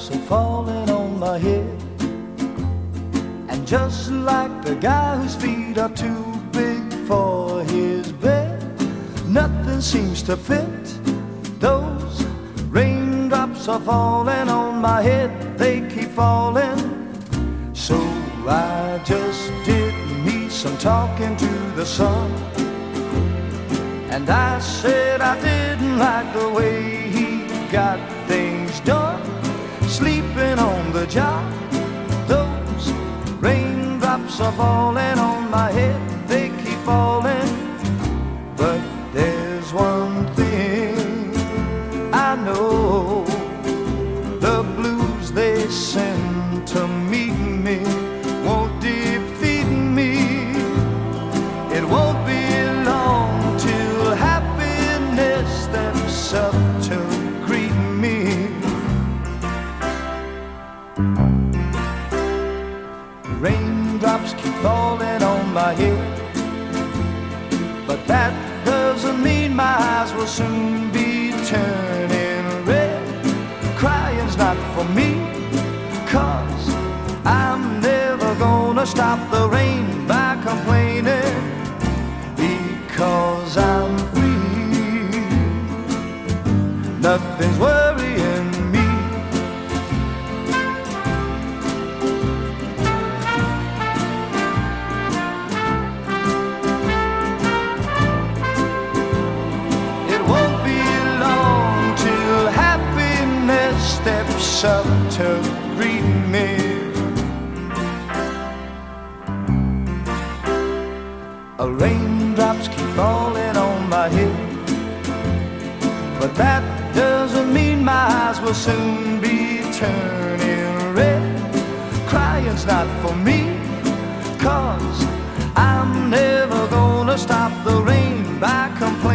raindrops are falling on my head. And just like the guy whose feet are too big for his bed, nothing seems to fit. Those raindrops are falling on my head, they keep falling. So I just did me some talking to the sun, and I said I didn't like the way he got things done, sleeping on the job. Those raindrops are falling on my head, they keep falling. But there's one thing I know, the blues they send to meet me won't defeat me. It won't be long till happiness steps up to greet me. Raindrops keep falling on my head, but that doesn't mean my eyes will soon be turning red. Crying's not for me, 'cause I'm never gonna stop the rain by complaining, because I'm free. Nothing's worrying me. It won't be long till happiness steps up to greet me. Raindrops keep falling on my head, but that doesn't mean my eyes will soon be turning red. Crying's not for me, 'cause I'm never gonna stop the rain by complaining.